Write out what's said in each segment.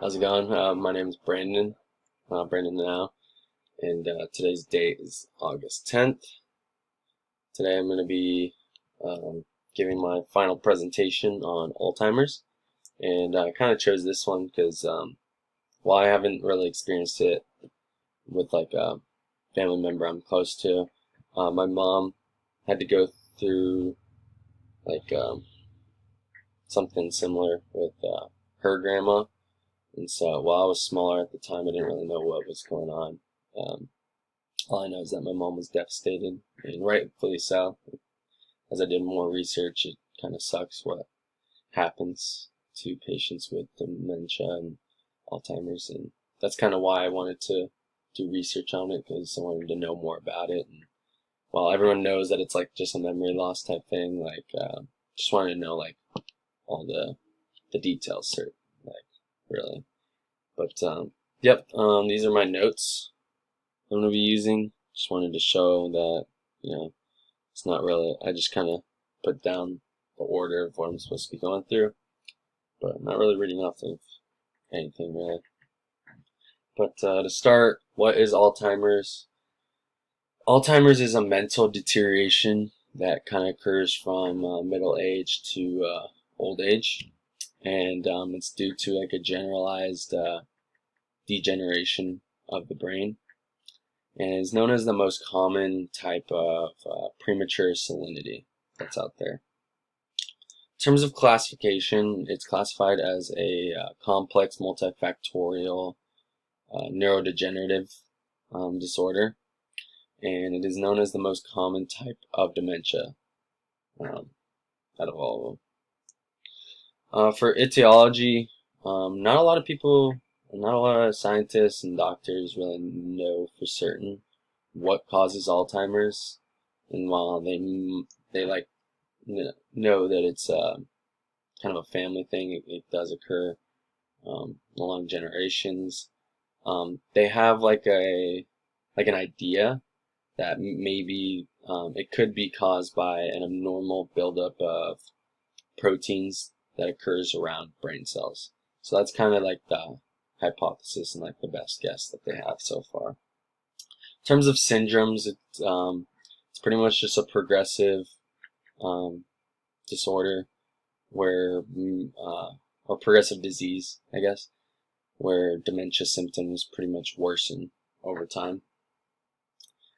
How's it going? My name is Brandon, Brandon now, and today's date is August 10th. Today I'm going to be giving my final presentation on Alzheimer's, and I kind of chose this one because while I haven't really experienced it with like a family member I'm close to, my mom had to go through like something similar with her grandma. And so while I was smaller at the time, I didn't really know what was going on. Um, all I know is that my mom was devastated, and rightfully so. As I did more research, it kind of sucks what happens to patients with dementia and Alzheimer's, and that's kind of why I wanted to do research on it, because I wanted to know more about it. And while everyone knows that it's like just a memory loss type thing, like just wanted to know like all the details, like really. But yep, these are my notes I'm gonna be using. Just wanted to show that it's not really. I just kind of put down the order of what I'm supposed to be going through, but I'm not really reading off of anything really. But to start, what is Alzheimer's? Alzheimer's is a mental deterioration that kind of occurs from middle age to old age, and it's due to like a generalized degeneration of the brain, and is known as the most common type of premature salinity that's out there. In terms of classification, it's classified as a complex multifactorial neurodegenerative disorder, and it is known as the most common type of dementia out of all of them. For etiology, not a lot of people, not a lot of scientists and doctors really know for certain what causes Alzheimer's, and while they like know that it's kind of a family thing, it does occur along generations. They have like an idea that maybe it could be caused by an abnormal buildup of proteins that occurs around brain cells. So that's kind of like the hypothesis and like the best guess that they have so far. In terms of syndromes, it's pretty much just a progressive disorder where, or progressive disease, I guess, where dementia symptoms pretty much worsen over time.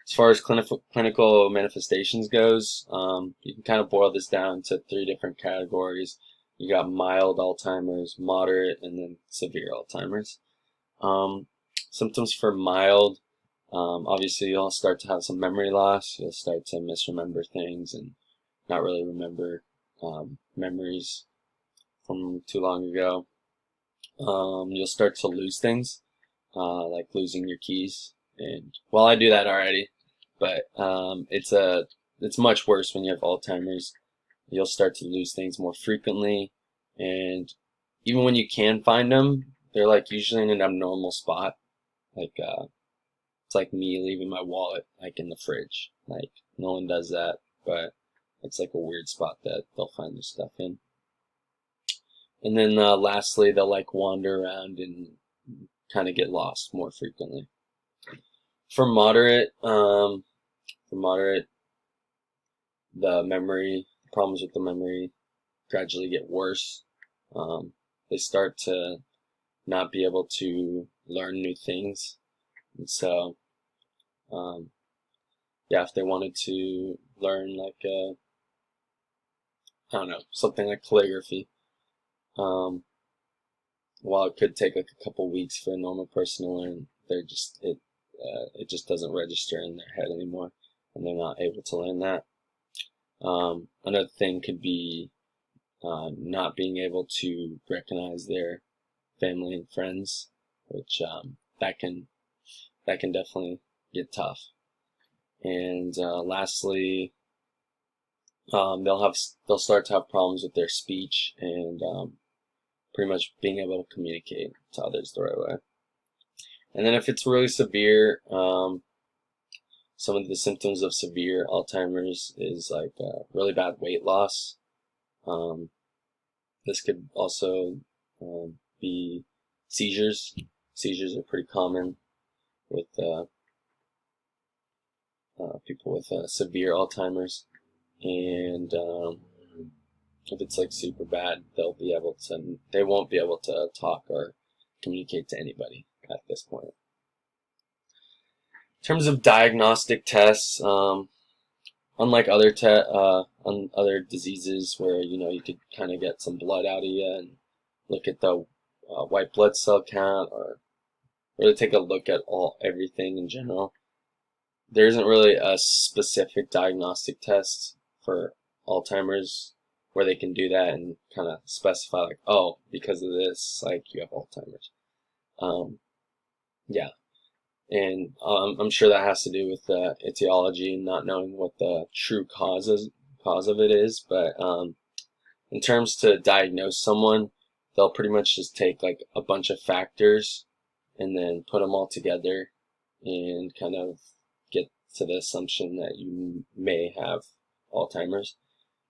As far as clinical manifestations goes, you can kind of boil this down to three different categories. You got mild Alzheimer's, moderate, and then severe Alzheimer's. Symptoms for mild, obviously you'll start to have some memory loss. You'll start to misremember things and not really remember memories from too long ago. You'll start to lose things, like losing your keys. And well, I do that already, but it's much worse when you have Alzheimer's. You'll start to lose things more frequently, and even when you can find them, they're like usually in an abnormal spot. Like it's like me leaving my wallet like in the fridge. Like no one does that, but it's like a weird spot that they'll find their stuff in. And then lastly, they'll like wander around and kind of get lost more frequently. For moderate, the problems with the memory gradually get worse. They start to not be able to learn new things, and so if they wanted to learn like I don't know, something like calligraphy, while it could take like a couple weeks for a normal person to learn, it just doesn't register in their head anymore, and they're not able to learn that. Another thing could be not being able to recognize their family and friends, which that can definitely get tough. And lastly, they'll start to have problems with their speech and pretty much being able to communicate to others the right way. And then if it's really severe, some of the symptoms of severe Alzheimer's is like really bad weight loss. This could also be seizures. Seizures are pretty common with people with severe Alzheimer's, and if it's like super bad, they won't be able to talk or communicate to anybody at this point. In terms of diagnostic tests, unlike on other diseases where you could kind of get some blood out of you and look at the white blood cell count, or really take a look at everything in general, there isn't really a specific diagnostic test for Alzheimer's where they can do that and kind of specify, like, oh, because of this, like, you have Alzheimer's. Yeah, and I'm sure that has to do with the etiology and not knowing what the true cause of it is. But in terms to diagnose someone, they'll pretty much just take like a bunch of factors and then put them all together and kind of get to the assumption that you may have Alzheimer's.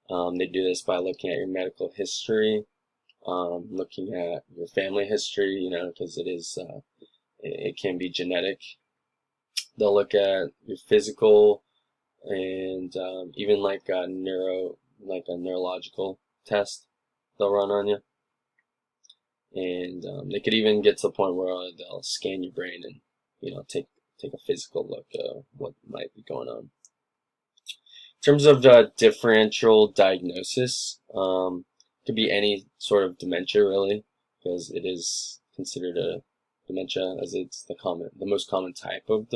They do this by looking at your medical history, looking at your family history, because it can be genetic. They'll look at your physical and even like a neurological test they'll run on you. And they could even get to the point where they'll scan your brain and take a physical look at what might be going on. In terms of differential diagnosis, could be any sort of dementia, really, because it is considered a dementia, as it's the most common type of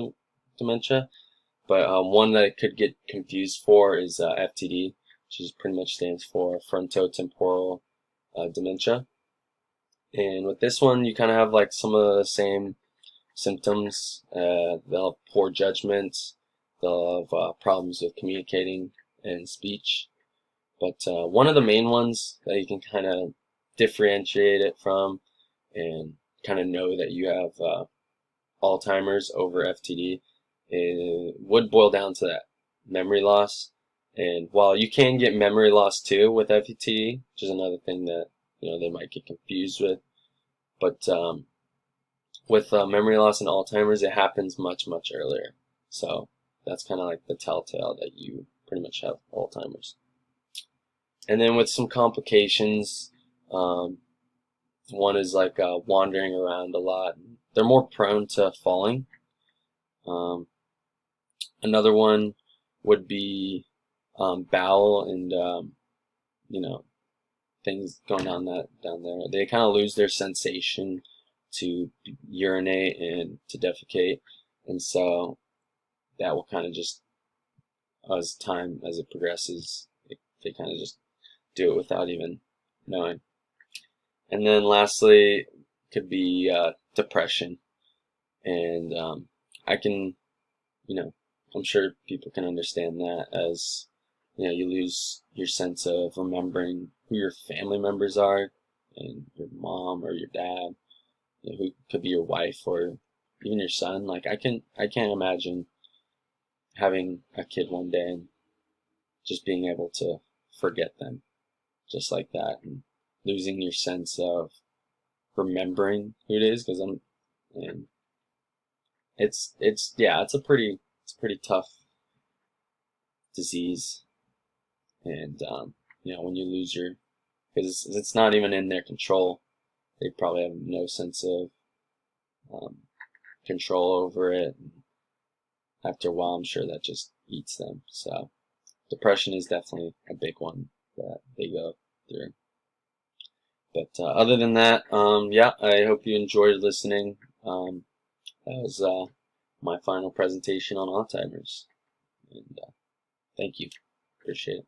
dementia. But one that it could get confused for is FTD, which pretty much stands for frontotemporal dementia. And with this one, you kind of have like some of the same symptoms. They'll have poor judgment. They'll have problems with communicating and speech. But one of the main ones that you can kind of differentiate it from and kind of know that you have Alzheimer's over FTD would boil down to that memory loss. And while you can get memory loss too with FTD, which is another thing that they might get confused with, but with memory loss and Alzheimer's, it happens much, much earlier. So that's kind of like the telltale that you pretty much have Alzheimer's. And then with some complications, one is like wandering around a lot. They're more prone to falling. Another one would be bowel and things going on down there. They kind of lose their sensation to urinate and to defecate, and so that will kind of just, as it progresses, they kind of just do it without even knowing. And then lastly could be depression, and I'm sure people can understand that, as you lose your sense of remembering who your family members are, and your mom or your dad, who could be your wife or even your son. Like I can't imagine having a kid one day and just being able to forget them just like that, and losing your sense of remembering who it is, because it's a pretty tough disease. And when you lose because it's not even in their control, they probably have no sense of control over it. And after a while, I'm sure that just eats them. So depression is definitely a big one that they go through. But other than that, I hope you enjoyed listening. That was my final presentation on Alzheimer's. And thank you. Appreciate it.